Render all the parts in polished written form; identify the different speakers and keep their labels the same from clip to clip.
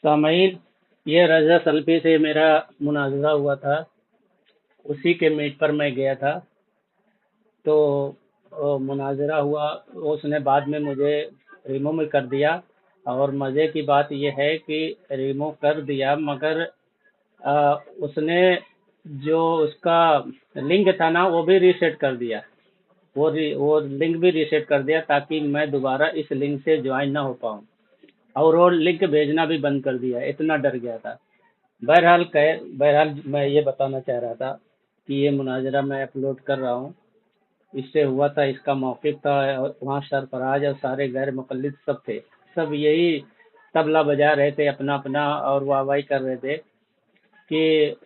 Speaker 1: सामयीन, ये रज़ा सल्फ़ी से मेरा मुनाज़रा हुआ था, उसी के मीट पर मैं गया था। तो मुनाज़रा हुआ, उसने बाद में मुझे रिमूव भी कर दिया। और मज़े की बात ये है कि रिमूव कर दिया, मगर उसने जो उसका लिंक था ना, वो भी रीसेट कर दिया। वो लिंक भी रीसेट कर दिया ताकि मैं दोबारा इस लिंक से ज्वाइन ना हो पाऊँ। और वो लिंक भेजना भी बंद कर दिया, इतना डर गया था। बहरहाल मैं ये बताना चाह रहा था कि ये मुनाजरा मैं अपलोड कर रहा हूँ। इससे हुआ था, इसका मौक़िफ़ था, और वहाँ सरफराज और सारे गैर मुक़ल्लिद सब थे। सब यही तबला बजा रहे थे अपना अपना, और वाहवाही कर रहे थे कि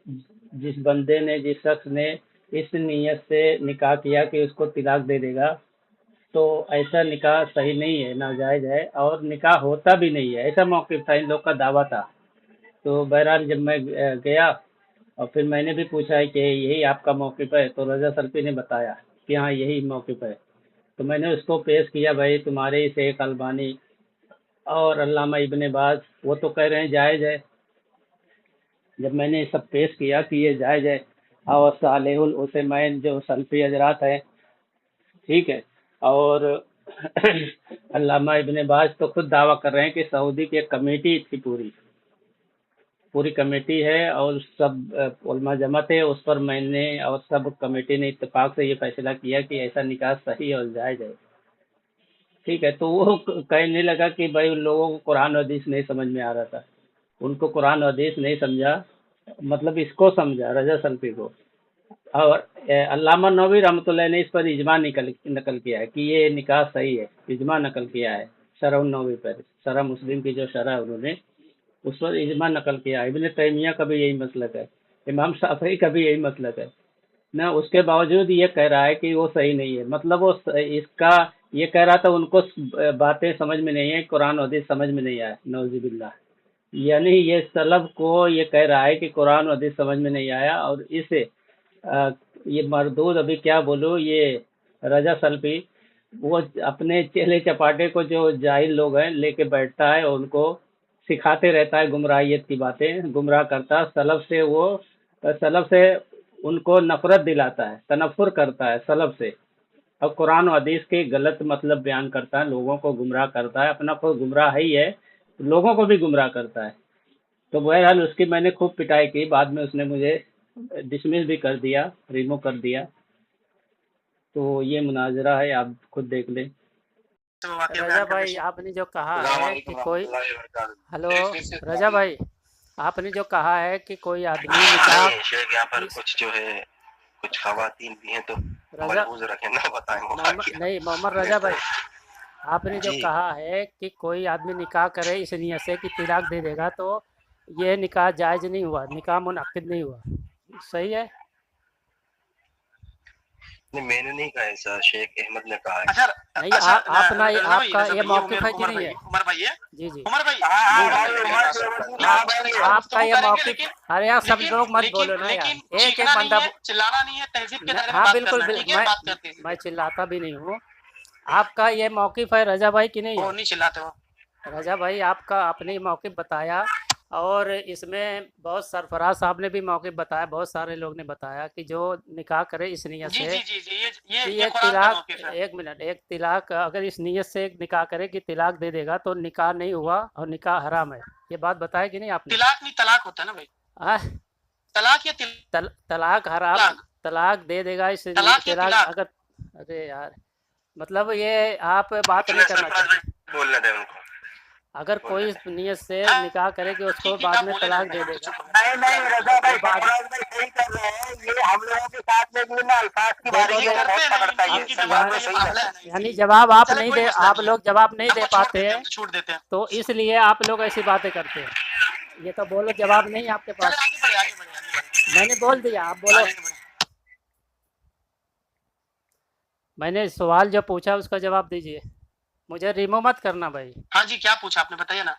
Speaker 1: जिस बंदे ने, जिस शख्स ने इस नीयत से निकाह किया कि उसको तिलाक दे देगा, तो ऐसा निकाह सही नहीं है, नाजायज़ है, और निकाह होता भी नहीं है। ऐसा मौक़िफ़ था, इन लोग का दावा था। तो बहरहाल जब मैं गया और फिर मैंने भी पूछा कि यही आपका मौक़िफ़ है, तो रज़ा सल्फ़ी ने बताया कि हाँ यही मौक़िफ़ है। तो मैंने उसको पेश किया, भाई तुम्हारे ही शेख अलबानी और अल्लामा इब्न बाज़ वो तो कह रहे हैं जायज़ है। जब मैंने सब पेश किया कि ये जायज़ है, और सालेहुल उसैमीन जो सल्फ़ी हज़रात हैं, ठीक है, और अल्लामा इब्न बाज़ तो खुद दावा कर रहे हैं कि सऊदी की एक कमेटी थी, पूरी पूरी कमेटी है, और सब उलमा जमा थे उस पर। मैंने और सब कमेटी ने इत्तेफाक से ये फैसला किया कि ऐसा निकाह सही और जायज़ है। ठीक है, तो वो कहने लगा कि भाई उन लोगों को कुरान और हदीस नहीं समझ में आ रहा था। उनको कुरान और हदीस नहीं समझा, मतलब इसको समझा, रज़ा सल्फ़ी को। और अल्लामा नबवी रहमतुल्लाह ने इस पर इजमा नकल किया है कि ये निकाह सही है, इजमा नकल किया है शरह नबवी पर। शरह मुस्लिम की जो शरह है उन्होंने उस पर इजमा नकल किया है। इब्न तैमिया का भी यही मसलक है, इमाम शाफई का भी यही मसलक है ना। उसके बावजूद ये कह रहा है कि वो सही नहीं है, मतलब वो इसका ये कह रहा था उनको बातें समझ में नहीं है, कुरान और हदीस समझ में नहीं आया, नौजुबिल्लाह। यानी ये सलब को ये कह रहा है कि कुरान और हदीस समझ में नहीं आया, और इसे ये मरदूद, अभी क्या बोलूँ, ये रजा सल्फी वो अपने चेले चपाटे को, जो जाहिल लोग हैं, लेके बैठता है और उनको सिखाते रहता है गुमराहियत की बातें, गुमराह करता है सलब से। वो सलब से उनको नफरत दिलाता है, तनफुर करता है सलब से, और कुरान और हदीस के गलत मतलब बयान करता है, लोगों को गुमराह करता है, अपना खुद गुमराह ही है, लोगों को भी गुमराह करता है। तो बहरहाल उसकी मैंने खूब पिटाई की, बाद में उसने मुझे डिसमिस भी कर दिया, रिमूव कर दिया। तो ये मुनाजरा है, आप खुद देख लें।
Speaker 2: रजा भाई, आपने जो कहा है कि कोई, हेलो रजा भाई, आपने जो कहा है कि कोई आदमी निकाह,
Speaker 3: शेख यहाँ पर कुछ जो है कुछ खवातीन भी हैं, तो
Speaker 2: रजा
Speaker 3: मलहूज रखें ना, बताएं
Speaker 2: नहीं मोहम्मद रजा भाई, आपने जो
Speaker 3: जी।
Speaker 2: कहा है कि कोई आदमी निकाह करे इस नियत से कि तिलाक दे देगा, तो ये निकाह जायज़ नहीं हुआ, निकाह मुनक्किद नहीं हुआ, सही है?
Speaker 3: नहीं, मैंने नहीं कहा ऐसा, शेख अहमद ने कहा है।
Speaker 2: अच्छा नहीं, अपना आपका ये मौक़िफ़ है कि नहीं है?
Speaker 4: उमर भाई है,
Speaker 2: जी जी,
Speaker 4: उमर भाई
Speaker 2: आपका ये मौक़िफ़, अरे यार सब लोग मत बोलो ना यार,
Speaker 4: लेकिन
Speaker 2: एक एक
Speaker 4: चीखना नहीं
Speaker 2: बंदा
Speaker 4: है, चिल्लाना नहीं है, तहज़ीब के दायरे में
Speaker 2: हाँ
Speaker 4: बात
Speaker 2: बिल्कुल
Speaker 4: करना है, ठीक है? बात करते हैं।
Speaker 2: मैं चिल्लाता भी नहीं हूँ। आपका ये मौक़िफ़ है रजा भाई कि नहीं
Speaker 4: वो
Speaker 2: है?
Speaker 4: नहीं चिल्लाते हो।
Speaker 2: रजा भाई, आपका आपने मौक़िफ़ बताया, और इसमें बहुत सरफराज साहब ने भी मौक़िफ़ बताया, बहुत सारे लोग ने बताया कि जो निकाह करे इस नियत
Speaker 4: जी
Speaker 2: से
Speaker 4: जी जी जी,
Speaker 2: कि
Speaker 4: ये
Speaker 2: एक
Speaker 4: कुरान का
Speaker 2: तिलाक,
Speaker 4: मौक़िफ़ है।
Speaker 2: एक मिनट, एक तिलाक अगर इस नियत से एक निकाह करे कि तिलाक दे देगा, तो निकाह नहीं हुआ और निकाह हराम है। ये बात बताया कि नहीं आपने?
Speaker 4: तिलाक नहीं, तलाक होता है ना भाई।
Speaker 2: आह,
Speaker 4: तलाक या
Speaker 2: तलाक हराम,
Speaker 4: तिलाक,
Speaker 2: तलाक दे देगा इस
Speaker 4: तलाक या
Speaker 2: तिलाक
Speaker 4: तिलाक।
Speaker 2: अगर, अरे यार, मतलब ये आप बात नहीं
Speaker 3: चले
Speaker 2: करना
Speaker 3: सरफराज
Speaker 2: चाहते।
Speaker 3: भाई बोलने दें उनको,
Speaker 2: अगर
Speaker 3: बोलने
Speaker 2: कोई
Speaker 3: दें।
Speaker 2: नियत से
Speaker 4: हाँ,
Speaker 2: निकाह करे कि उसको
Speaker 4: ठीक
Speaker 2: बाद
Speaker 4: आप
Speaker 2: में
Speaker 4: बोले
Speaker 2: तलाक
Speaker 4: नहीं,
Speaker 2: दे
Speaker 4: हम तो
Speaker 2: देगा,
Speaker 4: चुप हैं।
Speaker 3: नहीं रजा भाई,
Speaker 2: वो बाद
Speaker 3: सरफराज भाई सही कर रहे हैं, ये हम लोगों के साथ में भी ना अल्फाज की
Speaker 2: देखो
Speaker 3: बारिश
Speaker 4: ये
Speaker 2: देख,
Speaker 4: करते
Speaker 3: बहुत
Speaker 4: हैं ना,
Speaker 3: पकड़ता है, ये
Speaker 4: इनकी
Speaker 3: सरफराज
Speaker 4: जबान
Speaker 3: भाई
Speaker 4: में ये
Speaker 3: सही कर
Speaker 4: मामला
Speaker 3: रहे
Speaker 4: है
Speaker 3: हैं।
Speaker 4: ना,
Speaker 2: यानी
Speaker 4: इसीलिए।
Speaker 2: जवाब आप
Speaker 4: चलो
Speaker 2: नहीं
Speaker 4: कोई
Speaker 2: दे,
Speaker 4: मसला
Speaker 2: आप
Speaker 4: नहीं है,
Speaker 2: लोग जवाब नहीं दे
Speaker 4: हमको छोड़
Speaker 2: पाते
Speaker 4: देते हैं,
Speaker 2: हैं,
Speaker 4: हम तो छूट देते हैं।
Speaker 2: तो इसलिए आप लोग ऐसी बातें करते हैं। ये तो बोलो जवाब नहीं है आपके
Speaker 4: चले
Speaker 2: पास।
Speaker 4: आगे बढ़े, आगे बढ़े, आगे बढ़े,
Speaker 2: मैंने बोल दिया, आप बोलो।
Speaker 4: आगे बढ़े।
Speaker 2: मैंने सवाल जो पूछा उसका जवाब दीजिए, मुझे रिमूव मत करना भाई।
Speaker 4: हाँ जी, क्या पूछा आपने, बताइए ना।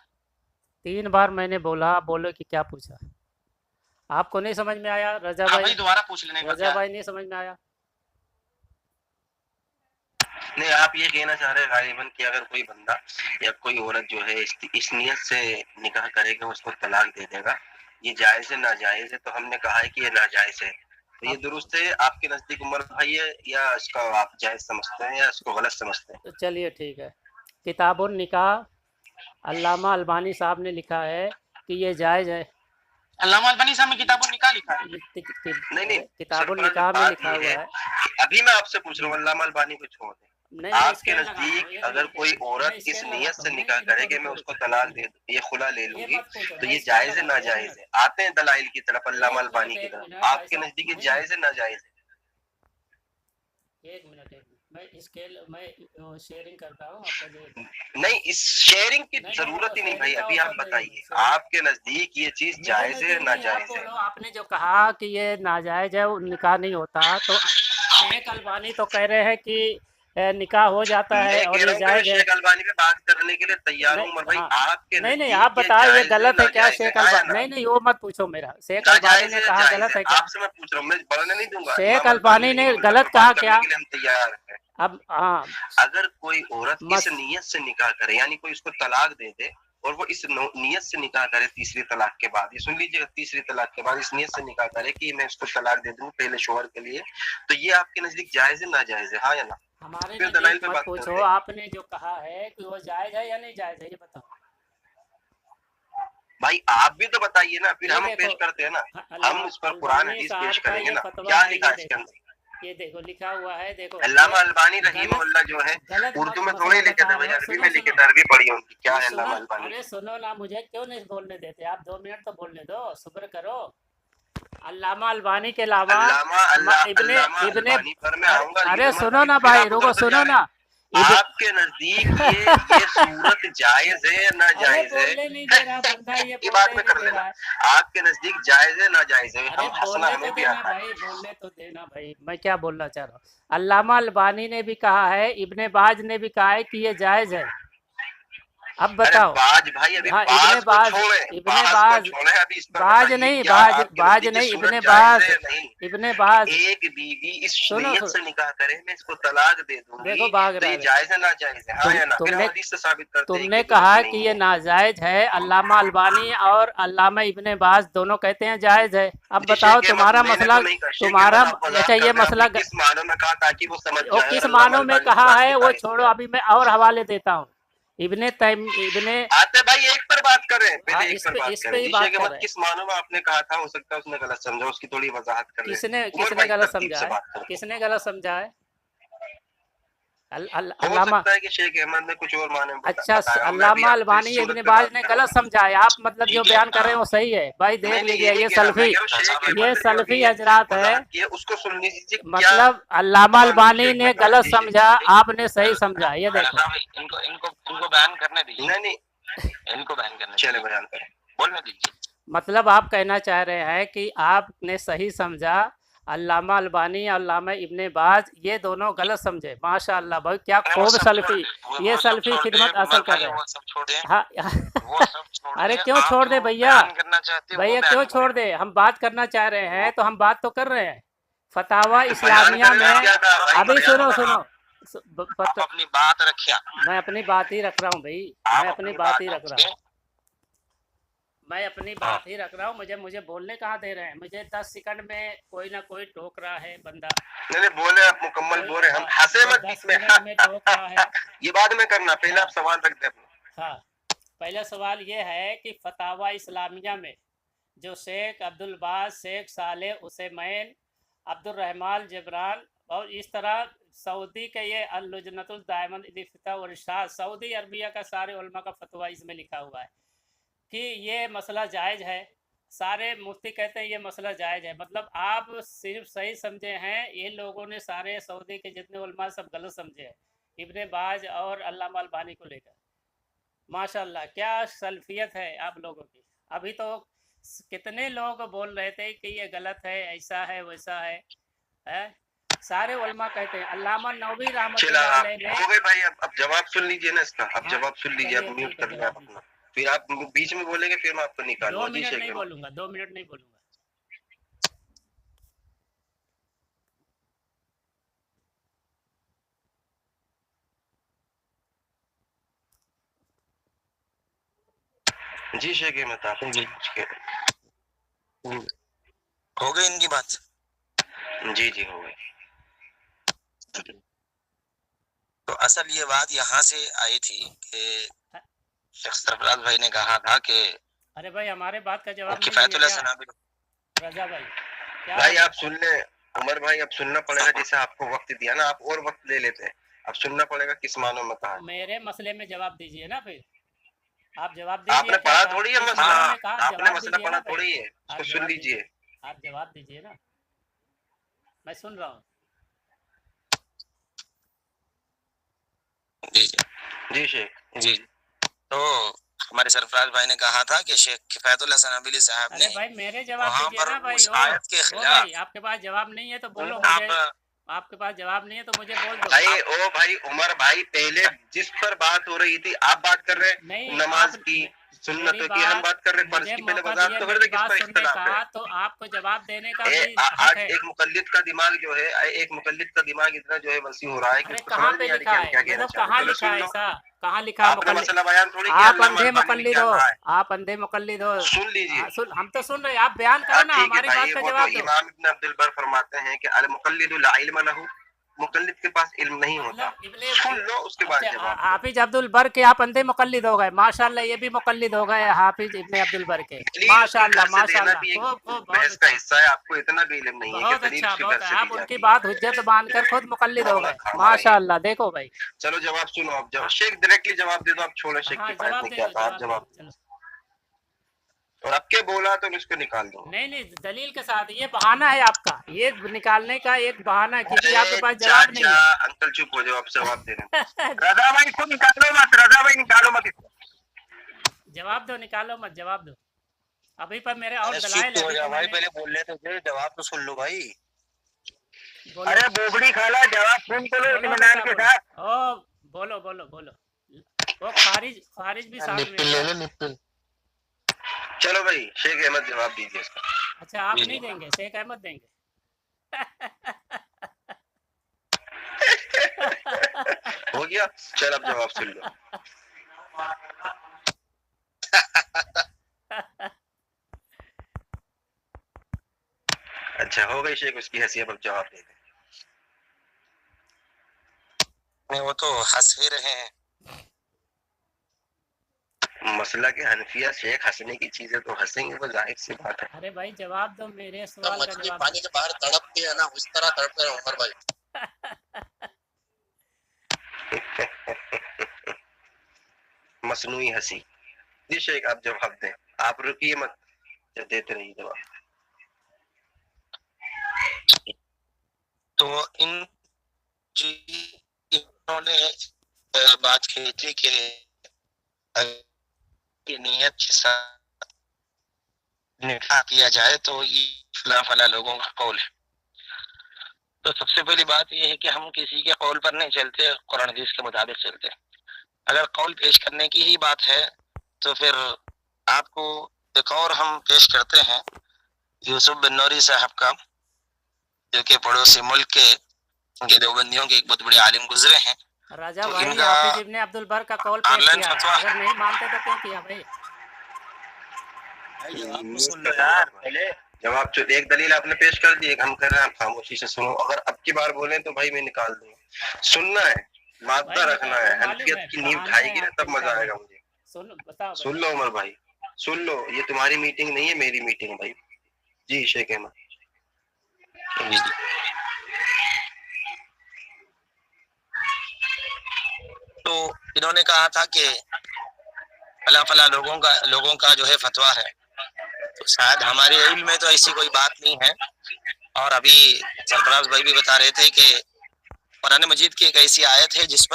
Speaker 2: 3 बार मैंने बोला, आप बोलो कि क्या पूछा। आपको नहीं समझ में आया रजा
Speaker 4: हाँ
Speaker 2: भाई?
Speaker 4: भाई, दोबारा पूछ लेने का
Speaker 2: रजा
Speaker 4: क्या है।
Speaker 2: भाई नहीं समझ में आया?
Speaker 5: نہیں آپ یہ کہنا چاہ رہے ہیں غالباً کہ اگر کوئی بندہ یا کوئی عورت جو ہے اس نیت سے نکاح کرے گا اس کو طلاق دے دے گا، یہ جائز ہے ناجائز ہے؟ تو ہم نے کہا ہے کہ یہ ناجائز ہے. تو یہ درست ہے آپ کے نزدیک عمر بھائی ہے یا اس کا آپ جائز سمجھتے ہیں یا اس کو غلط سمجھتے ہیں؟
Speaker 2: تو چلیے ٹھیک ہے. کتاب النکاح علامہ البانی صاحب نے لکھا ہے کہ یہ جائز ہے.
Speaker 4: علامہ البانی صاحب نے کتاب النکاح لکھا ہے.
Speaker 5: نہیں
Speaker 2: کتاب النکاح میں لکھا ہوا ہے.
Speaker 5: ابھی میں آپ سے پوچھ رہا ہوں، علامہ البانی کو چھوڑ دیں.
Speaker 2: نہیں
Speaker 5: آپ کے نزدیک اگر کوئی عورت اس نیت سے نکاح کرے کہ میں اس کو طلاق دے دوں، یہ خلا لے لوں گی، تو یہ جائز ہے ناجائز ہے؟ آتے ہیں دلائل کی طرف، علامہ البانی کی طرف. آپ کے نزدیک یہ جائز ہے ناجائز ہے؟
Speaker 2: ایک منٹ میں شیئرنگ کرتا ہوں آپ کو.
Speaker 5: نہیں اس شیئرنگ کی ضرورت ہی نہیں بھائی، ابھی آپ بتائیے آپ کے نزدیک یہ چیز جائز ہے ناجائز ہے؟
Speaker 2: آپ نے جو کہا کہ یہ ناجائز ہے، نکاح نہیں ہوتا، تو شیخ البانی تو کہہ رہے ہیں کہ نکاح ہو جاتا ہے اور یہ جائز ہے.
Speaker 5: شیخ البانی پہ بات کرنے کے لیے تیار ہوں عمر بھائی. آپ کے
Speaker 2: نہیں آپ بتائیں یہ غلط ہے کیا شیخ البانی؟ نہیں وہ مت پوچھو میرا. شیخ البانی نے کہا غلط ہے کیا؟
Speaker 5: آپ سے میں پوچھ رہا ہوں، میں بڑھنے نہیں دوں گا.
Speaker 2: شیخ البانی نے غلط کہا کیا؟
Speaker 5: ہم تیار ہیں.
Speaker 2: اب ہاں
Speaker 5: اگر کوئی عورت اس نیت سے نکاح کرے، یعنی کوئی اس کو طلاق دے دے اور وہ اس نیت سے نکاح کرے تیسری طلاق کے بعد، یہ سن لیجیے گا، تیسری طلاق کے بعد اس نیت سے نکاح کرے کہ میں اس کو طلاق دے دوں پہلے شوہر کے لیے، تو یہ آپ کے نزدیک جائز ہے ناجائز ہے؟ ہاں یا نا؟
Speaker 2: ہمارے
Speaker 5: پھر دلائل پہ
Speaker 2: مت
Speaker 5: بات
Speaker 2: پوچھو.
Speaker 5: کرتے ہیں.
Speaker 2: آپ نے جو کہا ہے کہ وہ جائز ہے یا نہیں جائز ہے یہ بتاؤ
Speaker 5: بھائی. آپ بھی تو بتائیے نا، پھر ہم پیش کرتے ہیں نا، ہم اس پر قرآن حدیث پیش کریں گے نا. کیا لکھا ہے اس کے اندر؟
Speaker 2: یہ دیکھو لکھا ہوا ہے. دیکھو
Speaker 5: علامہ البانی رحمہ اللہ جو ہے اردو میں تھوڑے لکھے تھے بھائی، عربی میں لکھے تھے، عربی پڑھی ان کی. کیا ہے علامہ البانی؟
Speaker 2: ارے سنو نا، مجھے کیوں نہیں بولنے دیتے آپ؟ 2 منٹ تو بولنے دو، صبر کرو. علامہ البانی کے علاوہ ارے سنو نا بھائی، رکو سنو نا.
Speaker 5: آپ کے نزدیک یہ صورت جائز ہے ناجائز ہے؟
Speaker 2: نہیں دے رہا بندہ،
Speaker 5: یہ بات میں کر لینا. آپ کے نزدیک جائز ہے ناجائز ہے؟ ہم ہنسنا ہمیں بھی آتا ہے.
Speaker 2: بھائی بولنے تو دینا بھائی. میں کیا بولنا چاہ رہا ہوں، علامہ البانی نے بھی کہا ہے، ابن باز نے بھی کہا ہے کہ یہ جائز ہے. اب بتاؤ.
Speaker 5: باج بھائی ابھی
Speaker 2: ہاں
Speaker 5: باز
Speaker 2: ابن
Speaker 5: کو
Speaker 2: باز،
Speaker 5: چھوڑیں،
Speaker 2: ابن
Speaker 5: باز
Speaker 2: باز
Speaker 5: کو چھوڑیں. ابھی اس پر
Speaker 2: باز
Speaker 5: بتائیے
Speaker 2: نہیں،
Speaker 5: کیا
Speaker 2: باز
Speaker 5: آپ کے
Speaker 2: باز
Speaker 5: نزدیک
Speaker 2: نہیں،
Speaker 5: یہ
Speaker 2: ابن
Speaker 5: صورت
Speaker 2: باز،
Speaker 5: جائز ہے نہیں؟
Speaker 2: ابن باز.
Speaker 5: ایک بیوی اس نیت سے نکاح کرے میں اس کو طلاق دے دوں
Speaker 2: دیکھو
Speaker 5: گی،
Speaker 2: باغ
Speaker 5: تو یہ
Speaker 2: رہا
Speaker 5: جائز ہے ناجائز ہے؟ ہاں یا نا؟ پھر ہم حدیث سے ثابت کرتے
Speaker 2: تم
Speaker 5: ہیں
Speaker 2: نے
Speaker 5: کہ
Speaker 2: کہا
Speaker 5: درست
Speaker 2: کہ
Speaker 5: نہیں
Speaker 2: یہ
Speaker 5: ہے.
Speaker 2: ناجائز ہے. علامہ البانی اور علامہ ابن باز دونوں کہتے ہیں جائز ہے. اب بتاؤ تمہارا مسئلہ، تمہارا اچھا یہ مسئلہ
Speaker 5: کس معنوں میں کہا تاکہ وہ سمجھ
Speaker 2: وہ
Speaker 5: جائے.
Speaker 2: کس معنوں میں کہا ہے وہ چھوڑو، ابھی میں اور حوالے دیتا ہوں. ابن
Speaker 5: آتے بھائی ایک پر بات کر رہے ہیں، پہلے ایک پر بات
Speaker 2: اس
Speaker 5: کریں.
Speaker 2: پہ ہی
Speaker 5: جی
Speaker 2: بات
Speaker 5: شیخ
Speaker 2: کر
Speaker 5: احمد
Speaker 2: رہے ہیں.
Speaker 5: کس معنوں میں آپ نے کہا تھا؟ ہو سکتا ہے اس نے غلط سمجھا، اس کی تھوڑی وضاحت کر
Speaker 2: کس
Speaker 5: رہے
Speaker 2: نے
Speaker 5: ہیں.
Speaker 2: کس نے غلط سمجھا ہے؟ کس نے غلط سمجھا ہے؟
Speaker 5: ہو
Speaker 2: علامہ
Speaker 5: سکتا ہے کہ شیخ احمد نے کچھ اور معنی
Speaker 2: اچھا علامہ البانی ابن باز نے غلط سمجھا ہے. آپ مطلب جو بیان کر رہے ہیں وہ صحیح ہے بھائی. دیکھ لیجیے یہ سلفی حضرات ہے.
Speaker 5: اس کو سن لیجیے.
Speaker 2: مطلب علامہ البانی نے غلط سمجھا، آپ نے صحیح سمجھا. یہ دیکھو
Speaker 5: ان کو بیان کرنے دیجیے. نہیں ان کو بیان کرنے چلے بیان کریں، بولنے دیجیے.
Speaker 2: مطلب آپ کہنا چاہ رہے ہیں کہ آپ نے صحیح سمجھا، علامہ البانی اور علامہ ابن باز یہ دونوں غلط سمجھے. ماشاء اللہ بھائی کیا خوب سلفی، یہ سلفی خدمت حاصل کر رہے ہیں. ہاں ارے کیوں چھوڑ دے بھیا، بھیا کیوں چھوڑ دے؟ ہم بات کرنا چاہ رہے ہیں تو ہم بات تو کر رہے ہیں. فتاوی اسلامیہ میں ابھی سنو
Speaker 5: اپنی بات رکھیا.
Speaker 2: میں اپنی بات ہی رکھ رہا ہوں بھائی، میں اپنی بات ہی رکھ رہا ہوں، میں اپنی بات ہی رکھ رہا ہوں. مجھے بولنے کہاں دے رہے ہیں؟ مجھے 10 سیکنڈ میں کوئی نہ کوئی ٹوک رہا ہے بندہ.
Speaker 5: نہیں بولے آپ مکمل بول رہے. ہم ہنسے مت بیچ میں
Speaker 2: ٹوک رہا ہے.
Speaker 5: یہ بعد میں کرنا، پہلے آپ سوال رکھ دیں اپنا.
Speaker 2: ہاں پہلا سوال یہ ہے کہ فتاوی اسلامیہ میں جو شیخ عبدالباز، شیخ صالح عثیمین، عبد الرحمان جبران اور اس طرح سعودی کا یہ اللجنۃ الدائمہ للفتویٰ والارشاد، سعودی عربیہ کا سارے علماء کا فتویٰ اس میں لکھا ہوا ہے کہ یہ مسئلہ جائز ہے. سارے مفتی کہتے ہیں یہ مسئلہ جائز ہے. مطلب آپ صرف صحیح سمجھے ہیں، یہ لوگوں نے سارے سعودی کے جتنے علماء سب غلط سمجھے ہیں ابن باز اور علامہ البانی کو لے کر. ماشاء اللہ کیا سلفیت ہے آپ لوگوں کی. ابھی تو کتنے لوگ بول رہے تھے کہ یہ غلط ہے، ایسا ہے ویسا ہے. سارے علماء کہتے ہیں. علامہ نووی رحمۃ اللہ علیہ نے
Speaker 5: ہو گئے بھائی. اب جواب سن لیجیے نا اس کا. اب جواب سن لیجیے، اب میوٹ کر لیں آپ اپنا. پھر آپ بیچ میں بولیں گے، پھر میں آپ کو نکالوں گا.
Speaker 2: 2 منٹ نہیں بولوں گا، 2 منٹ نہیں بولوں گا.
Speaker 5: جی شیخ احمد آپ
Speaker 6: جی ہو گئی ان کی بات؟
Speaker 5: جی جی ہو گئی.
Speaker 6: تو اصل یہ بات یہاں سے آئی تھی کہ شیخ سرفراز بھائی نے کہا تھا کہ
Speaker 2: ارے بھائی ہمارے بات کا جواب نہیں
Speaker 6: کفایت
Speaker 2: دیں گے
Speaker 6: اللہ
Speaker 2: کیا
Speaker 6: سنابل.
Speaker 2: رضا بھائی؟ کیا
Speaker 5: بھائی آپ سن لیں عمر بھائی، اب سننا پڑے گا. جیسے آپ کو وقت دیا نا، آپ اور وقت لے لیتے ہیں. اب سننا پڑے گا کس معنوں میں کہا.
Speaker 2: میرے مسئلے میں جواب دیجئے نا. پھر آپ جواب
Speaker 5: آپ
Speaker 2: دیجئے
Speaker 5: نے
Speaker 2: کیا
Speaker 5: پڑھا
Speaker 2: کہا،
Speaker 5: تھوڑی ہے
Speaker 2: کس
Speaker 5: مسئلہ،
Speaker 2: معنوں میں کہا،
Speaker 5: آپ نے
Speaker 2: جواب
Speaker 5: مسئلہ
Speaker 2: دیجئے
Speaker 5: پڑھا
Speaker 2: نا بھائی.
Speaker 5: تھوڑی ہے، اس کو
Speaker 2: آپ
Speaker 5: سن
Speaker 2: جواب
Speaker 5: لیجئے.
Speaker 2: دیجئے، آپ جواب دیجئے نا، میں سن رہا ہوں.
Speaker 6: جی
Speaker 5: جی شیخ.
Speaker 6: جی تو ہمارے سرفراز بھائی نے کہا تھا کہ شیخ کفایت اللہ سنابلی صاحب نے
Speaker 2: ارے بھائی میرے جواب
Speaker 6: وہاں
Speaker 2: دیجئے
Speaker 6: پر
Speaker 2: نا بھائی.
Speaker 6: اس آیت کے
Speaker 2: او بھائی
Speaker 6: خلاف
Speaker 2: آپ کے پاس جواب نہیں ہے تو بولو.
Speaker 6: آپ
Speaker 2: مجھے آپ کے پاس جواب نہیں ہے تو مجھے بول دو.
Speaker 5: بھائی عمر بھائی، پہلے جس پر بات ہو رہی تھی آپ بات کر رہے
Speaker 2: نہیں،
Speaker 5: نماز
Speaker 2: آپ
Speaker 5: کی
Speaker 2: میری
Speaker 5: سنتوں کی، ہم بات کر رہے فرض
Speaker 2: مجھے
Speaker 5: کی. پہلے
Speaker 2: موقع
Speaker 5: وضاحت
Speaker 2: دیے
Speaker 5: تو کر
Speaker 2: میری
Speaker 5: دے کس
Speaker 2: بات
Speaker 5: پر
Speaker 2: سننے
Speaker 5: اختلاف
Speaker 2: کا،
Speaker 5: ہے.
Speaker 2: تو آپ کو جواب دینے کا بھی حق
Speaker 5: آج
Speaker 2: ہے.
Speaker 5: ایک مقلد کا دماغ جو ہے، ایک مقلد کا دماغ اتنا جو ہے وسیع ہو رہا ہے کہ
Speaker 2: ارے
Speaker 5: اس کو
Speaker 2: کہاں
Speaker 5: سمجھ
Speaker 2: پہ
Speaker 5: نہیں آ رہی کہ
Speaker 2: لکھا
Speaker 5: ہم
Speaker 2: ہے؟
Speaker 5: کیا کہنا
Speaker 2: مطلب
Speaker 5: چاہ رہے
Speaker 2: کہاں
Speaker 5: ہیں. چلو
Speaker 2: لکھا
Speaker 5: سن
Speaker 2: ہے
Speaker 5: لو.
Speaker 2: ایسا؟ کہاں لکھا ہے
Speaker 5: آپ نے
Speaker 2: مقلد؟
Speaker 5: مسئلہ بیان تھوڑی کیا،
Speaker 2: آپ
Speaker 5: اللہ
Speaker 2: اندھے
Speaker 5: مہربانی
Speaker 2: مقلد
Speaker 5: کیا
Speaker 2: ہو،
Speaker 5: رہا ہے.
Speaker 2: آپ اندھے مقلد ہو.
Speaker 5: سن لیجئے.
Speaker 2: ہم تو سن رہے ہیں، آپ بیان کرو نا،
Speaker 5: ٹھیک ہے
Speaker 2: ہماری
Speaker 5: بھائی،
Speaker 2: بات کا
Speaker 5: وہ تو
Speaker 2: جواب دو.
Speaker 5: امام ابن عبد البر فرماتے ہیں کہ المقلد لا علم لہ، مقلد کے پاس علم نہیں ہوتا.
Speaker 2: مطلب
Speaker 5: سن لو اس کے بعد
Speaker 2: اچھا،
Speaker 5: جواب دو.
Speaker 2: حافظ عبد البر کے آپ اندھے مقلد ہو گئے. ماشاءاللہ یہ بھی مقلد ہو گئے حافظ ابن عبد البر کے.
Speaker 5: دلیل اس کے
Speaker 2: ماشاءاللہ
Speaker 5: گھر سے دینا
Speaker 2: ماشاءاللہ،
Speaker 5: بھی ایک
Speaker 2: خوب خوب، بہت
Speaker 5: بحث کا
Speaker 2: اچھا،
Speaker 5: حصہ ہے. آپ کو اتنا بھی علم نہیں ہے کہ
Speaker 2: بہت
Speaker 5: دلیل
Speaker 2: اچھا،
Speaker 5: اس کے
Speaker 2: بہت
Speaker 5: گھر سے
Speaker 2: آپ
Speaker 5: دی
Speaker 2: ان کی
Speaker 5: جاتی
Speaker 2: بات
Speaker 5: ہے.
Speaker 2: حجت مان کر خود مقلد ہو گئے.
Speaker 5: کھا رہے ہیں.
Speaker 2: ماشاءاللہ. دیکھو بھائی،
Speaker 5: چلو جواب سنو. آپ جب شیخ ڈائریکٹلی جواب دے دو. آپ چھوڑے شیخ
Speaker 2: ہاں
Speaker 5: کی فائد
Speaker 2: جواب
Speaker 5: نے
Speaker 2: دے
Speaker 5: کیا
Speaker 2: دو،
Speaker 5: کہا، آپ
Speaker 2: جواب دے
Speaker 5: جواب
Speaker 2: دو. چلو،
Speaker 5: اور اب کے بولا تو اس کو نکال دو.
Speaker 2: نہیں نہیں، دلیل کے ساتھ. یہ بہانہ ہے آپ کا، یہ نکالنے کا ایک بہانہ ہے، کیونکہ آپ کے پاس جواب نہیں
Speaker 5: چاچا
Speaker 2: ہے.
Speaker 5: انکل چپ ہو جاؤ، آپ جواب دے رہے ہیں.
Speaker 3: رضا بھائی کو نکالو مت، رضا بھائی نکالو مت اس کو.
Speaker 2: جواب دو، نکالو مت، جواب دو. ابھی پر میرے اور
Speaker 6: ارے
Speaker 2: دلائل
Speaker 6: چپ
Speaker 2: ہے.
Speaker 6: تو ہو
Speaker 2: ابھی
Speaker 6: جا
Speaker 2: تو میں
Speaker 6: بھائی،
Speaker 2: نے
Speaker 6: پہلے بول رہے تھے جواب تو سن لو بھائی.
Speaker 2: بولو
Speaker 3: ارے بوبڑی کھالا، جواب سن تو لو
Speaker 2: بولو
Speaker 3: اطمینان
Speaker 2: بیٹا،
Speaker 3: کے
Speaker 2: بولو.
Speaker 3: ساتھ.
Speaker 2: او بولو بولو بولو. وہ خارج بھی ساتھ میں ہے کیا؟
Speaker 6: نپل.
Speaker 5: چلو بھائی شیخ احمد جواب دیجیے اس کا.
Speaker 2: اچھا آپ نہیں دیں گے، شیخ احمد دیں گے.
Speaker 5: ہو گیا. چل اب جواب سن لو. اچھا ہو گئی شیخ اس کی حیثیت. اب جواب دے دیں.
Speaker 6: وہ تو ہنس ہی رہے ہیں.
Speaker 5: مسئلہ کہ حنفیہ شیخ ہنسنے کی چیزیں تو ہنسیں گے، وہ ظاہر سی بات ہے.
Speaker 2: ارے بھائی جواب دو، میرے سوال کا
Speaker 6: مچھلی
Speaker 2: جواب
Speaker 6: پانی کے باہر تڑپتی ہے نا، اس طرح تڑپ رہے ہیں عمر بھائی.
Speaker 5: مصنوعی ہنسی. جی شیخ آپ جواب دیں. آپ رکیے مت، دیتے رہیے جواب.
Speaker 6: تو انہوں نے بات کی تھی کہ نیت کے ساتھ نکاح کیا جائے تو یہ فلاں فلاں لوگوں کا قول ہے. تو سب سے پہلی بات یہ ہے کہ ہم کسی کے قول پر نہیں چلتے، قرآن حدیث کے مطابق چلتے. اگر قول پیش کرنے کی ہی بات ہے تو پھر آپ کو ایک اور ہم پیش کرتے ہیں، یوسف بن نوری صاحب کا، جو کہ پڑوسی ملک کے دیوبندیوں کے ایک بہت بڑے عالم گزرے ہیں.
Speaker 2: راجا
Speaker 6: تو ان
Speaker 2: بھائی
Speaker 6: کا
Speaker 2: حافظ ابن عبد البر کا قول
Speaker 6: آن
Speaker 2: پیش
Speaker 6: لائن
Speaker 2: کیا ہے،
Speaker 6: فتویٰ
Speaker 2: اگر نہیں مانتے تو کیوں کیا بھائی؟
Speaker 6: جواب تو سن
Speaker 5: لو
Speaker 6: یار
Speaker 5: پہلے. جواب ایک دلیل آپ نے پیش کر دی، ایک ہم کر رہے ہیں، آپ خاموشی سے سنو. اگر اب کی بار بولیں تو بھائی میں نکال دوں. سننا ہے، مادہ
Speaker 2: بھائی
Speaker 5: رکھنا ہے.
Speaker 2: وہ معلوم ہے،
Speaker 5: حنفیت کی نیو
Speaker 2: بہانے
Speaker 5: کھائے
Speaker 2: ہیں
Speaker 5: گی نا
Speaker 2: آپ کے،
Speaker 5: تب مزہ آئے
Speaker 2: نکالو.
Speaker 5: گا مجھے.
Speaker 2: بتاؤ
Speaker 5: سن
Speaker 2: بھائی.
Speaker 5: لو عمر بھائی، سن لو. یہ تمہاری میٹنگ نہیں ہے، میری میٹنگ ہے بھائی. جی شیخ احمد.
Speaker 6: تو انہوں نے کہا تھا کہ فلاں فلاں لوگوں کا جو ہے فتویٰ ہے. تو شاید ہمارے علم میں تو ایسی کوئی بات نہیں ہے. اور ابھی سرفراز بھائی بھی بتا رہے تھے کہ قرآن مجید کی ایک ایسی آیت ہے جس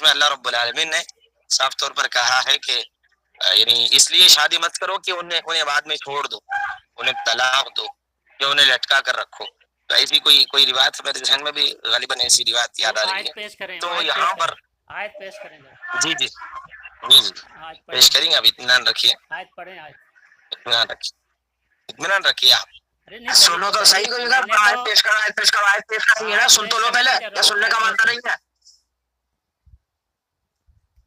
Speaker 6: میں اللہ رب العالمین نے صاف طور پر کہا ہے کہ یعنی اس لیے شادی مت کرو کہ انہیں بعد میں چھوڑ دو، انہیں طلاق دو یا انہیں لٹکا کر رکھو. تو ایسی کوئی روایت میرے ذہن میں بھی غالباً ایسی روایت یاد
Speaker 2: وہ
Speaker 6: آ رہی
Speaker 2: آیت
Speaker 6: ہے.
Speaker 2: پیش کریں،
Speaker 6: تو
Speaker 2: آیت
Speaker 6: یہاں
Speaker 2: پیش کریں،
Speaker 6: پر
Speaker 2: آیت پیش کریں ذرا.
Speaker 6: جی
Speaker 2: آیت پڑھیں،
Speaker 6: پیش کریں گے. اب اطمینان رکھیے،
Speaker 2: آیت پڑھیں، آیت.
Speaker 6: اطمینان رکھیے آپ.
Speaker 2: ارے نہیں،
Speaker 3: سنو تو صحیح کوئی
Speaker 2: میں نے تو
Speaker 3: آیت پیش کرو، آیت پیش کرو، آیت پیش کریں گے نا.
Speaker 2: آیت
Speaker 3: سن
Speaker 2: پیش
Speaker 3: تو لو
Speaker 2: کرنے
Speaker 3: پہلے،
Speaker 2: کی
Speaker 3: یا
Speaker 2: ضرورت،
Speaker 3: سننے
Speaker 2: آیت
Speaker 3: کا
Speaker 2: پیش
Speaker 3: مانتا
Speaker 2: کریں.
Speaker 3: نہیں ہے.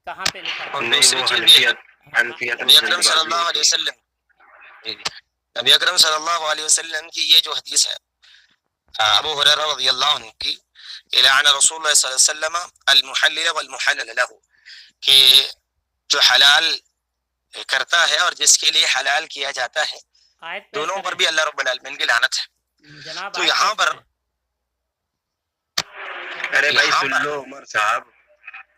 Speaker 2: کہاں پہ لکھا ہے؟
Speaker 6: اور
Speaker 5: نہیں
Speaker 6: دوسری
Speaker 5: وہ
Speaker 6: چیز بھی
Speaker 5: حنفیت हनफियत
Speaker 6: नबी अकरम सल्लल्लाहु अलैहि वसल्लम नबी अकरम सल्लल्लाहु अलैहि वसल्लम की ये जो हदीस है अबू हुरैरा रज़ियल्लाहु अन्हु की, लान रसूलुल्लाह सल्लल्लाहु अलैहि वसल्लम अल मुहल्लिल वल मुहल्लल लहू, कि जो हलाल करता है और जिसके लिए हलाल किया जाता है, दोनों पर भी अल्लाह रब्बुल आलमीन की लानत है। तो यहाँ पर
Speaker 5: अरे भाई सुन लो उमर साहब,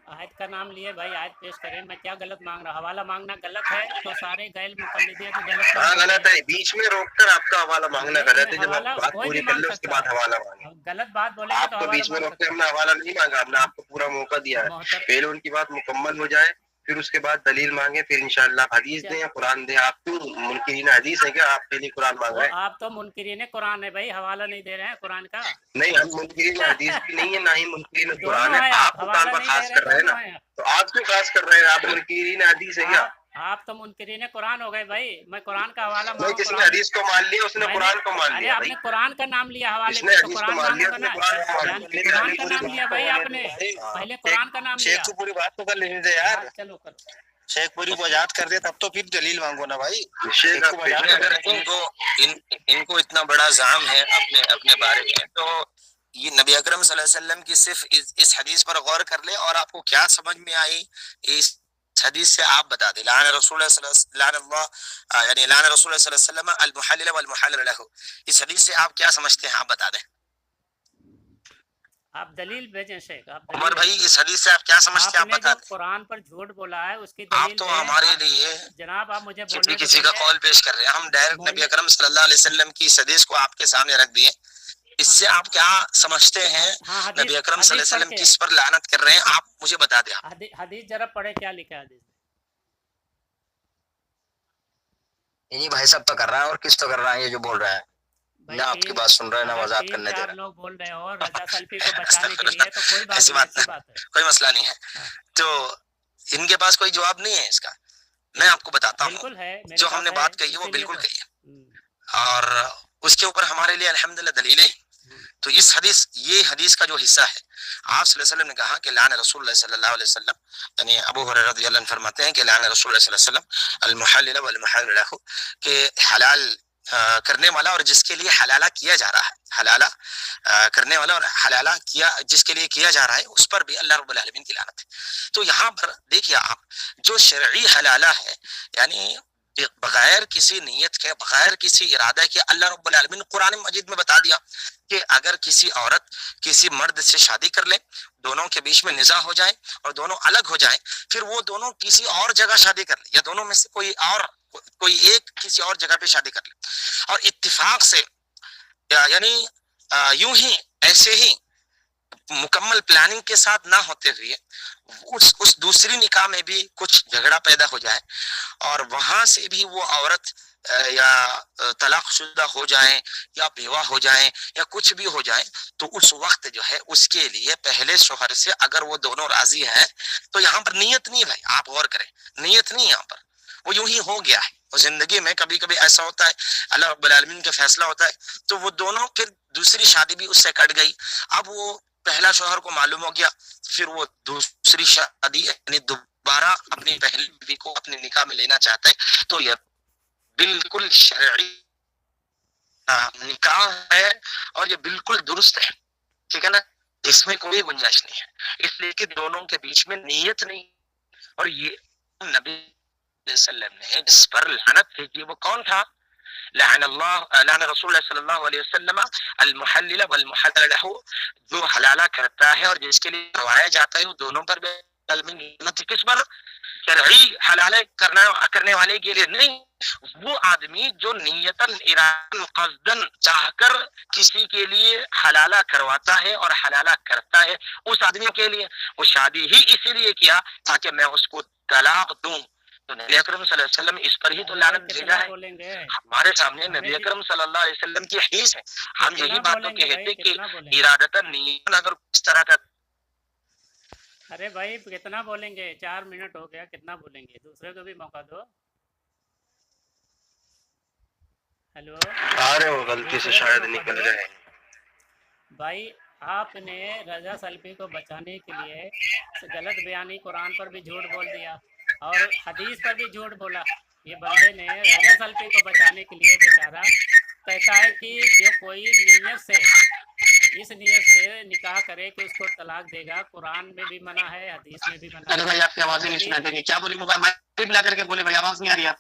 Speaker 2: आयत का नाम लिए भाई, आयत पेश करें। मैं क्या गलत मांग रहा? हवाला मांगना गलत है तो सारे गैर मुकल्लिदे तो गलत
Speaker 5: हाँ गलत है, बीच में रोककर आपका हवाला मांगना गलत है। जब आप बात पूरी कर ले उसके बाद हवाला मांगे।
Speaker 2: गलत बात बोलेंगे तो
Speaker 5: आपको बीच में रोकते हमने हवाला नहीं मांगा, हमने आपको पूरा मौका दिया है। पहले उनकी बात मुकम्मल हो जाए, फिर उसके बाद दलील मांगे, फिर इंशाअल्लाह हदीस दें या कुरान दें। आप क्यों मुनकिरीन हदीस है क्या? आप पहले कुरान मांग रहे हैं?
Speaker 2: आप तो मुनकिरीन कुरान है भाई, हवाला नहीं दे रहे हैं कुरान का।
Speaker 5: नहीं, हम मुनकिरीन हदीस भी नहीं है, ना ही मुनकिरीन कुरान है। आप कुरान पर खास कर रहे हैं ना, तो आप क्यों खास कर रहे हैं? आप मुनकिरीन हदीस है क्या?
Speaker 2: आप तो मुनकिरीन कुरान हो गए भाई। मैं कुरान का हवाला
Speaker 5: नहीं, जिसने हदीस को मान लिया उसने कुरान को मान लिया।
Speaker 2: आपने कुरान का नाम लिया हवाले
Speaker 5: जिसने
Speaker 2: में, तो
Speaker 5: हदीस को
Speaker 2: कुरान
Speaker 5: मान लिया
Speaker 2: मानो
Speaker 5: उसने
Speaker 2: ना। कुरान का नाम लिया भाई आपने, पहले कुरान का नाम लिया।
Speaker 6: शेख को पूरी बात तो कर लेने दे यार।
Speaker 2: चलो करो,
Speaker 6: शेख पूरी वजाहत कर दे तब तो फिर दलील मांगो ना भाई।
Speaker 5: शेख
Speaker 6: अगर इनको इतना बड़ा जाम है अपने बारे में, तो ये नबी अकरम सल्लल्लाहु अलैहि वसल्लम की सिर्फ इस हदीस पर गौर कर ले और आपको क्या समझ में आई इस हदीस से आप बता दें। लान रसूलुल्लाह यानी लान रसूलुल्लाह सल्लल्लाहु अलैहि वसल्लम अल मुहल्लिल वल मुहल्लल लहू, इस हदीस से आप क्या समझते हैं? आप बता दें।
Speaker 2: आप दलील भेजें शेख। आप
Speaker 6: उमर भाई इस हदीस से आप क्या समझते हैं? आप बता दें।
Speaker 2: कुरान पर झूठ बोला है उसकी
Speaker 6: आप
Speaker 2: दलील
Speaker 6: तो हमारे लिए
Speaker 2: जनाब आप मुझे बोलने
Speaker 6: किसी का कॉल पेश कर रहे हैं। हम डायरेक्ट नबी अकरम सल्लल्लाहु अलैहि वसल्लम की इस हदीस को आपके सामने रख दिए। इससे आप क्या समझते हैं? नबी अकरम सल्लल्लाहु अलैहि वसल्लम किस पर लानत कर रहे हैं? आप मुझे बता दें।
Speaker 2: हदीस जरा पढ़े, क्या लिखा है हदीस?
Speaker 6: इन्हीं भाई सब तो कर रहा है और किस तो कर रहा है ये जो बोल रहा है ना आपकी बात सुन रहा है ना वजाहत करने दे रहा है।
Speaker 2: लोग बोल रहे हो रजा सल्फी को बचाने के लिए, तो कोई बात
Speaker 6: ऐसी बात है, कोई मसला नहीं है। तो इनके पास कोई जवाब नहीं है इसका। मैं आपको बताता हूँ जो हमने बात कही है वो बिल्कुल कही है और उसके ऊपर हमारे लिए अल्हम्दुलिल्लाह दलीलें। तो इस हदीस, ये हदीस का जो हिस्सा है, आप सल्लल्लाहु अलैहि वसल्लम ने कहा कि लान रसूलुल्लाह सल्लल्लाहु अलैहि वसल्लम, यानी अबू हुरैरा रज़ियल्लाहु अन्हु फरमाते हैं कि लान रसूलुल्लाह सल्लल्लाहु अलैहि वसल्लम अल मुहल्लिल वल मुहल्लल लहू, कि हलाल करने वाला और जिसके लिए हलाला किया जा रहा है, हलाला करने वाला और हलाला किया जिसके लिए किया जा रहा है, उस पर भी अल्लाह रब्बुल आलमीन की लानत है। तो यहाँ पर देखिए आप, जो शरई हलाला है, यानी बगैर किसी नियत के, बगैर किसी इरादा के, अल्लाह रब्बुल आलमीन कुरान मजीद में बता दिया कि अगर किसी औरत किसी मर्द से शादी कर ले, दोनों के बीच में निज़ा हो जाए और दोनों अलग हो जाए, फिर वो दोनों किसी और जगह शादी कर ले, या दोनों में से कोई एक किसी और जगह पे शादी कर ले और इत्तिफाक से, यानी यूं ही ऐसे ही मुकम्मल प्लानिंग के साथ ना होते हुए उस दूसरी निकाह में भी कुछ झगड़ा पैदा हो जाए और वहां से भी वो औरत या तलाकशुदा हो जाए या बेवा हो जाए या कुछ भी हो जाए, तो उस वक्त जो है उसके लिए पहले शोहर से अगर वो दोनों राजी हैं, तो यहाँ पर नियत नहीं भाई, आप गौर करें, नियत नहीं, यहाँ पर वो यूं ही हो गया है। और जिंदगी में कभी कभी ऐसा होता है, अल्लाह रब्बुल आलमीन का फैसला होता है, तो वो दोनों फिर दूसरी शादी भी उससे कट गई। अब वो पहला शोहर को मालूम हो गया, फिर वो दूसरी शादी यानी दोबारा अपनी पहली बीवी को अपने निकाह में लेना चाहता है, तो यह बिल्कुल शरई निकाह है और ये बिल्कुल दुरुस्त है, ठीक है ना, इसमें कोई गुंजाइश नहीं है, इसलिए कि दोनों के बीच में नीयत नहीं। और ये नबी सल्लल्लाहु अलैहि वसल्लम ने जिस पर लानत भेजी वो कौन था? लान रसूलुल्लाह सल्लल्लाहु अलैहि वसल्लम अल मुहल्लिल वल मुहल्लल लहू, जो हलाला करता है और जिसके लिए करवाया जाता है, वो दोनों पर किस पर? शरई हलाला करने वाले के लिए नहीं, वो आदमी जो नियतन इरादन क़स्दन चाहकर किसी के लिए हलाला करवाता है और हलाला करता है, उस आदमी के लिए वो शादी ही इसीलिए किया ताकि मैं उसको तलाक दूं। तो नबी अकरम सल्लल्लाहु अलैहि वसल्लम इस पर ही तो लानत भेजा है। हमारे सामने नबी अकरम सल्लल्लाहु अलैहि वसल्लम की हदीस है, हम यही बातों के कहते कि इरादतन नियतन अगर इस तरह का।
Speaker 2: अरे भाई कितना बोलेंगे, 4 मिनट हो गया, कितना बोलेंगे, दूसरे को भी मौका दो। हेलो,
Speaker 5: अरे वो गलती से शायद निकल गए
Speaker 2: भाई। आपने रजा सल्फी को बचाने के लिए गलत बयानी कुरान पर भी झूठ बोल दिया और हदीस पर भी झूठ बोला। ये बंदे ने रजा सल्फी को बचाने के लिए बेचारा कहता है कि जो कोई नीयत से इस नीयत से निकाह करे कि उसको तलाक देगा, कुरान में भी मना है, हदीस में भी मना
Speaker 4: अरे
Speaker 2: है।
Speaker 4: भाई आपकी आवाज नहीं सुनाई देगी, क्या बोली मोबाइल माइक मिला करके बोले भाई, आवाज नहीं आ रही आप।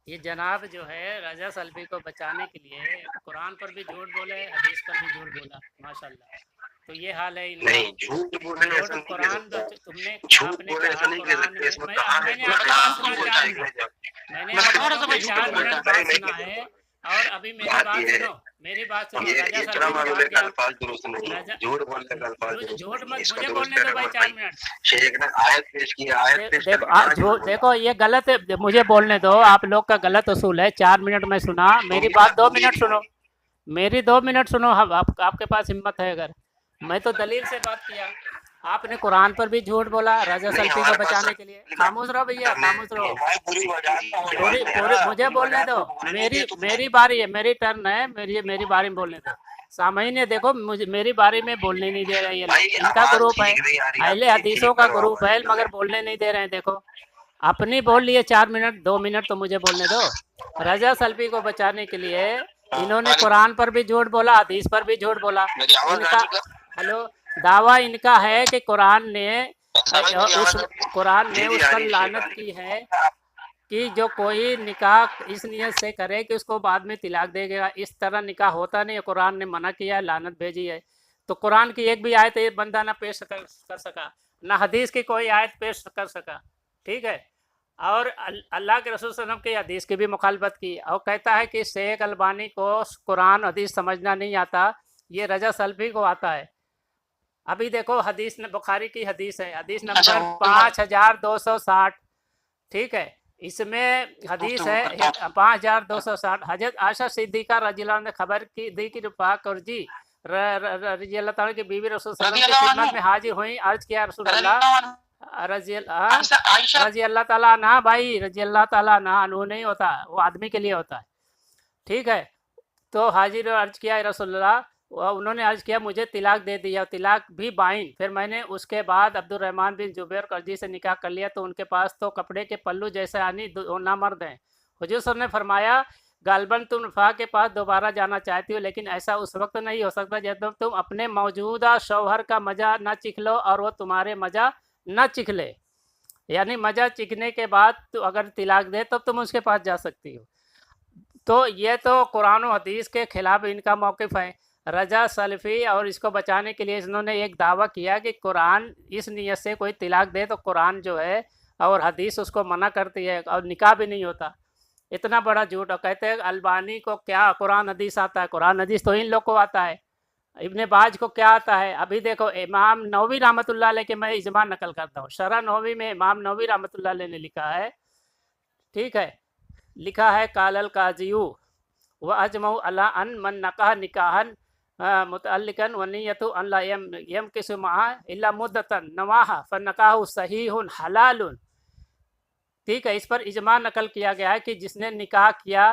Speaker 2: ये जनाब जो है रजा सल्फी को बचाने के लिए कुरान पर भी झूठ बोले, हदीस पर भी झूठ बोला। माशाल्लाह। तो ये हाल है इनका।
Speaker 5: नहीं, झूठ बोले ऐसा
Speaker 2: झूठ
Speaker 5: नहीं कह
Speaker 2: कुरान
Speaker 5: सकते,
Speaker 2: तुमने
Speaker 5: झूठ
Speaker 2: आपने
Speaker 5: बोले
Speaker 2: कहा
Speaker 5: ऐसा नहीं कह
Speaker 2: कुरान
Speaker 5: सकते,
Speaker 2: में
Speaker 5: इसमें
Speaker 2: मैंने
Speaker 5: कहा है
Speaker 2: मैंने
Speaker 5: कि
Speaker 2: आपकी
Speaker 5: बताओ
Speaker 2: बात सुना
Speaker 5: कौन
Speaker 2: 4
Speaker 5: सा
Speaker 2: मिनट,
Speaker 5: है।
Speaker 2: मैंने
Speaker 4: मैं
Speaker 2: आपकी
Speaker 4: थोड़ा सा भाई
Speaker 2: 4
Speaker 4: झूठ बोलता
Speaker 2: मिनट
Speaker 4: है।
Speaker 2: बात सुना है। और अभी मेरी बात सुनो, मेरी बात सुनो।
Speaker 5: ये
Speaker 2: रजा
Speaker 5: इतना
Speaker 2: सल्फी की
Speaker 5: बोलने
Speaker 2: बात
Speaker 5: का
Speaker 2: क्या,
Speaker 5: अल्फाज दुरुस्त नहीं है,
Speaker 2: रजा
Speaker 5: झूठ बोलने का अल्फाज
Speaker 2: झूठ
Speaker 5: दुरुस्त
Speaker 2: झूठ
Speaker 5: नहीं है,
Speaker 2: मत,
Speaker 5: इसको
Speaker 2: मुझे
Speaker 5: दुरुस्त
Speaker 2: बोलने दो
Speaker 5: करे
Speaker 2: भाई
Speaker 5: मत
Speaker 2: 4
Speaker 5: भाई।
Speaker 2: मिनट।
Speaker 5: शेख ने आयत पेश की, आयत पेश
Speaker 2: देखो
Speaker 5: करके क्या झूठ बोला।
Speaker 2: देखो ये गलत है, मुझे बोलने दो। आप लोग का गलत उसूल है। 4 मिनट में सुना, मेरी बात 2 मिनट सुनो, मेरी 2 मिनट सुनो। आपके पास हिम्मत है अगर, मैं तो दलील से बात किया। आपने कुरान पर भी झूठ बोला रजा
Speaker 5: नहीं,
Speaker 2: सल्फी को
Speaker 5: हमारे पास
Speaker 2: बचाने के लिए। खामोश रहो भैया, खामोश रहो।
Speaker 5: पूरी
Speaker 2: मुझे बोलने दो, मेरी बारी है, मेरी टर्न है, मेरी बारी में बोलने दो। सामयीन ने देखो मुझे मेरी बारी में बोलने नहीं दे रहे ये लोग। इनका ग्रुप है, अहले हदीसों का ग्रुप है, मगर बोलने नहीं दे रहे हैं। देखो अपनी बोल लिए 4 मिनट, 2 मिनट तो मुझे बोलने दो। रजा सल्फी को बचाने के लिए इन्होंने कुरान पर भी झूठ बोला, हदीस पर भी झूठ बोला।
Speaker 6: मेरी आवाज आ
Speaker 2: इनका
Speaker 6: रही है?
Speaker 2: हेलो, दावा इनका है कि कुरान ने
Speaker 6: अच्छा भाई, मेरी आवाज आ रही है?
Speaker 2: कुरान ने उस पर लानत की है कि जो कोई निकाह इस नियत से करे कि उसको बाद में तिलाक देगा। इस तरह निकाह होता नहीं है, कुरान ने मना किया है, लानत भेजी है। तो कुरान की एक भी आयत ये बंदा ना पेश कर सका, ना हदीस की कोई आयत पेश कर सका। ठीक है। और अल्लाह के रसूल सल्लल्लाहु अलैहि वसल्लम की हदीस की भी मुखालफत की, और कहता है कि शेख अलबानी को कुरान हदीस समझना नहीं आता, ये रजा सल्फी को आता है। अभी देखो हदीस ने, बुखारी की हदीस है, हदीस नंबर 5260। ठीक है, इसमें हदीस है 5260। हजरत आयशा सिद्दीका रज़ियल्लाहु अन्हा ने खबर की दी कि पाक और जी रज़ियल्लाहु ताला की बीवी रसूल सल्लल्लाहु अलैहि वसल्लम की खिदमत में हाजिर हुई। अर्ज किया रसूल अल्लाह, रज़ी अल्लाह ताला अन्हा, भाई रज़ी अल्लाह ताला अन्हा नहीं होता, वो आदमी के लिए होता है। ठीक है। तो हाजिर अर्ज किया रसूलुल्लाह, उन्होंने अर्ज किया मुझे तिलाक दे दिया, तिलाक भी बाइन। फिर मैंने उसके बाद अब्दुर्रहमान बिन जुबैर कर्जी से निकाह कर लिया, तो उनके पास तो कपड़े के पल्लू जैसे आनी ना मर्द हैं। हुजूर सर ने फरमाया गालबन तुम नफा के पास दोबारा जाना चाहती हो, लेकिन ऐसा उस वक्त नहीं हो सकता जब तुम अपने मौजूदा शौहर का मज़ा न चिख लो और वो तुम्हारे मज़ा न चिख ले। यानी मज़ा चिखने के बाद तो अगर तिलाक दे तब तुम उसके पास जा सकती हो। तो ये तो कुरान और हदीस के खिलाफ इनका मौक़िफ़ है। रजा सल्फी और इसको बचाने के लिए इन्होंने एक दावा किया कि कुरान इस नियत से कोई तिलाक दे तो कुरान जो है और हदीस उसको मना करती है और निकाह भी नहीं होता। इतना बड़ा झूठ। और कहते हैं अलबानी को क्या कुरान हदीस आता है? कुरान हदीस तो इन लोग को आता है। इब्ने बाज को क्या आता है? अभी देखो इमाम नववी रहमतुल्लाह अलैह के मैं इजमा नकल करता हूँ। शरह नववी में इमाम नववी रहमतुल्लाह अलैह ने लिखा है, ठीक है, लिखा है कालल काजियू व अजमऊ अला अन मन नकाह निकाहन मुतअल्लिकन व नियतु अन ला यमकिसु महा इल्ला मुद्दतन नवाहा फनकाहु सहीहुन हलालुन। ठीक है, इस पर इजमा नकल किया गया है कि जिसने निकाह किया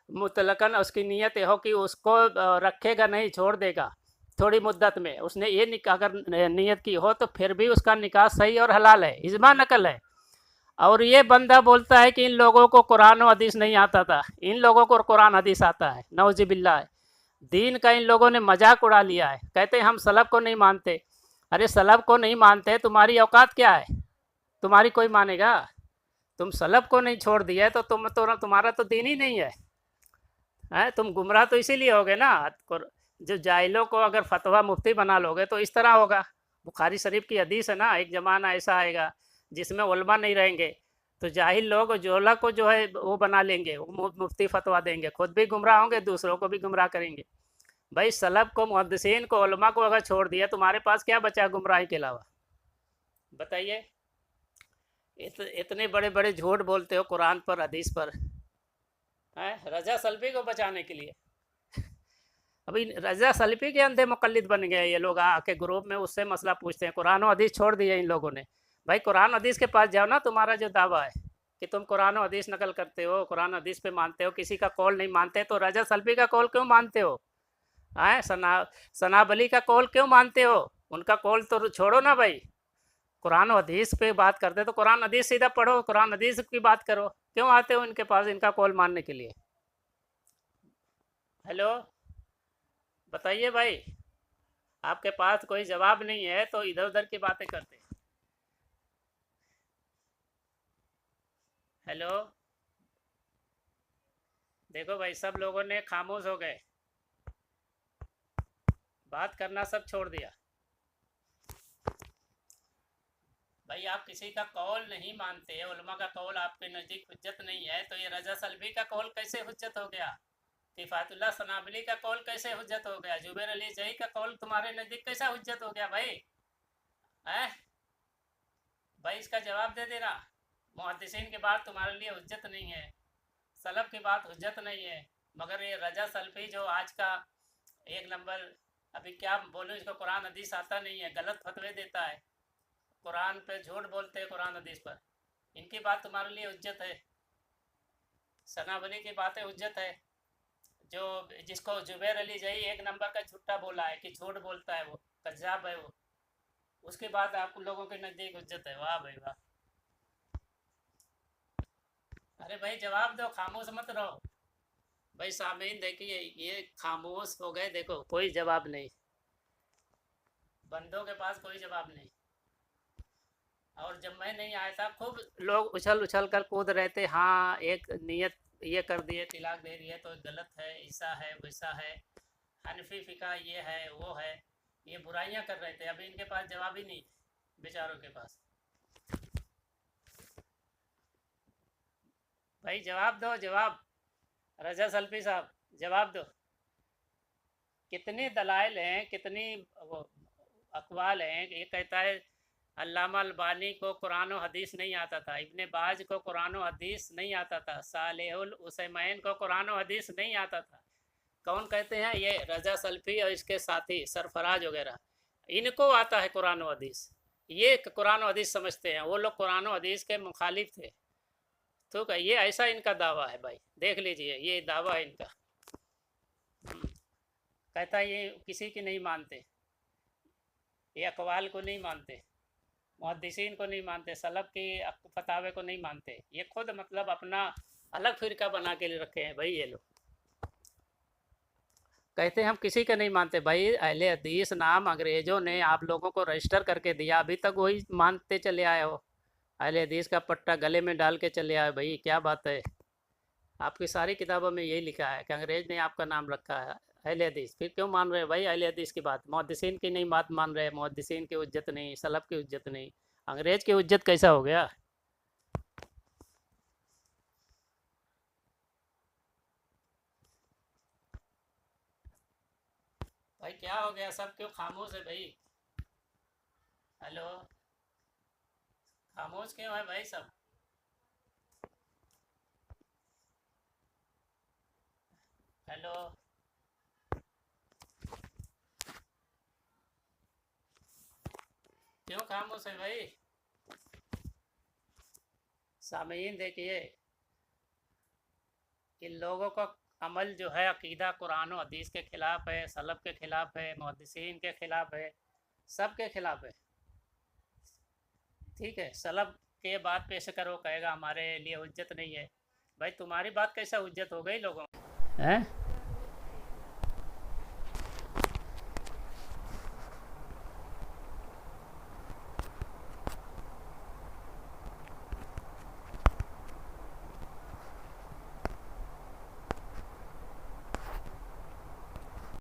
Speaker 2: मुतलकन उसकी नीयत हो कि उसको रखेगा नहीं, छोड़ देगा थोड़ी मुद्दत में। उसने ये निकाह अगर नीयत की हो तो फिर भी उसका निकाह सही और हलाल है। इजमा नकल है। और ये बंदा बोलता है कि इन लोगों को कुरान और हदीस नहीं आता था। इन लोगों को कुरान हदीस आता है, नौज़ुबिल्लाह। दीन का इन लोगों ने मजाक उड़ा लिया है। कहते हैं हम सलब को नहीं मानते। अरे सलब को नहीं मानते, तुम्हारी औकात क्या है? तुम्हारी कोई मानेगा? तुम सलब को नहीं छोड़ दिया तो तुम्हारा तो दीन ही नहीं है। तुम गुमराह तो इसीलिए होगे ना। जो जाहिलों को अगर फतवा मुफ्ती बना लोगे तो इस तरह होगा। बुखारी शरीफ की हदीस है ना, एक ज़माना ऐसा आएगा जिसमें उलमा नहीं रहेंगे, तो जाहिल लोग जोला को जो है वो बना लेंगे, वो मुफ्ती फतवा देंगे, खुद भी गुमराह होंगे, दूसरों को भी गुमराह करेंगे। भाई सलब को, मुहद्दिसीन को, उलमा को अगर छोड़ दिया, तुम्हारे पास क्या बचा गुमराही के अलावा? बताइए। इतने बड़े बड़े झूठ बोलते हो कुरान पर, हदीस पर, रजा सल्फी को बचाने के लिए। अभी रजा सल्फी के अंधे मुकल्लिद बन गए ये लोग, आके ग्रुप में उससे मसला पूछते हैं। कुरान और हदीस छोड़ दिया इन लोगों ने। भाई कुरान हदीस के पास जाओ ना। तुम्हारा जो दावा है कि तुम कुरान और हदीस नकल करते हो, कुरान हदीस पे मानते हो, किसी का कौल नहीं मानते, तो रजा सल्फी का कौल क्यों मानते हो? सनाब अली का कौल क्यों मानते हो? उनका कौल तो छोड़ो ना भाई। कुरान और हदीस पे बात करते तो कुरान हदीस सीधा पढ़ो, कुरान हदीस की बात करो। क्यों आते हो इनके पास इनका कॉल मारने के लिए? हेलो, बताइए भाई, आपके पास कोई जवाब नहीं है तो इधर उधर की बातें करते हैं। हेलो, देखो भाई, सब लोगों ने खामोश हो गए, बात करना सब छोड़ दिया। भाई आप किसी का कौल नहीं मानते, उलमा का कौल आपके नज़दीक हुज्जत नहीं है, तो ये रजा सल्बी का कौल कैसे हुज्जत हो गया? किफ़ायतुल्लाह सनाबली का कौल कैसे हुज्जत हो गया? जुबैर अली जई का कौल तुम्हारे नज़दीक कैसा हुज्जत हो गया भाई? हैं भाई, इसका जवाब दे देना। मुहद्दिसीन की बात तुम्हारे लिए हुज्जत नहीं है, सलफ की बात हुज्जत नहीं है, मगर ये रजा सल्फी जो आज का एक नंबर, अभी क्या बोलूँ इसको, कुरान हदीस आता नहीं है, गलत फतवे देता है, कुरान पे झूठ बोलते हैं, कुरान हदीस पर, इनकी बात तुम्हारे लिए हुज्जत है। सनाबली की बातें हुज्जत है, जो जिसको जुबैर अली जई एक नंबर का झूठा बोला है कि झूठ बोलता है, वो कज्जाब है वो, उसके बाद आप लोगों के नज़दीक हुज्जत है। वाह भाई वाह। अरे भाई जवाब दो, खामोश मत रहो भाई। सामीन देखिए, ये खामोश हो गए, देखो कोई जवाब नहीं, बंदों के पास कोई जवाब नहीं। और जब मैं नहीं आया था, खूब लोग उछल उछल कर कूद रहे थे, हाँ एक नियत ये कर दिए, तिलाक दे दिए तो गलत है, ऐसा है वैसा है, हनफी फिका ये है वो है, ये बुराइयां कर रहे थे। अभी इनके पास जवाब ही नहीं, बेचारों के पास। भाई जवाब दो, जवाब। रजा सल्फी साहब जवाब दो। कितने दलाइल हैं, कितनी अकवाल हैं। ये कहता है अल्लामा अलबानी को कुरान और हदीस नहीं आता था, इब्ने बाज को कुरान और हदीस नहीं आता था, सालेहुल उसैमीन को कुरान और हदीस नहीं आता था। कौन कहते हैं? ये रजा सल्फी और इसके साथी सरफराज वगैरह, इनको आता है कुरान और हदीस, ये कुरान और हदीस समझते हैं। वो लोग कुरान और हदीस के मुखालिफ थे, ठीक है। ये ऐसा इनका दावा है भाई, देख लीजिए, ये दावा है इनका। कहता है ये किसी की नहीं मानते, ये अकवाल को नहीं मानते, मुहद्दिसीन को नहीं मानते, सलफ की फतावे को नहीं मानते, ये खुद मतलब अपना अलग फिरका बना के रखे हैं भाई। ये लोग कहते हैं हम किसी का नहीं मानते। भाई अहले हदीस नाम अंग्रेज़ों ने आप लोगों को रजिस्टर करके दिया, अभी तक वही मानते चले आए हो, अहले हदीस का पट्टा गले में डाल के चले आए। भाई क्या बात है, आपकी सारी किताबों में यही लिखा है कि अंग्रेज़ ने आपका नाम रखा है अहले हदीस, फिर क्यों मान रहे हैं भाई अहले हदीस की बात? मुहद्दिसीन की नहीं बात मान रहे हैं, मुहद्दिसीन की उज्जत नहीं, सलफ़ की उज्जत नहीं, अंग्रेज़ की उज्जत कैसा हो गया? भाई क्या हो गया, सब क्यों खामोश है भाई? हेलो, खामोश क्यों है भाई सब? हेलो, क्यों खामोश है भाई? सामीन देखिए, इन लोगों का अमल जो है अकीदा कुरान और हदीस के ख़िलाफ़ है, सलफ़ के ख़िलाफ़ है, मुहद्दिसीन के ख़िलाफ़ है, सब के ख़िलाफ़ है, ठीक है। सलफ़ के बात पेश करो, कहेगा हमारे लिए हुज्जत नहीं है। भाई तुम्हारी बात कैसा हुज्जत हो गई लोगों हैं?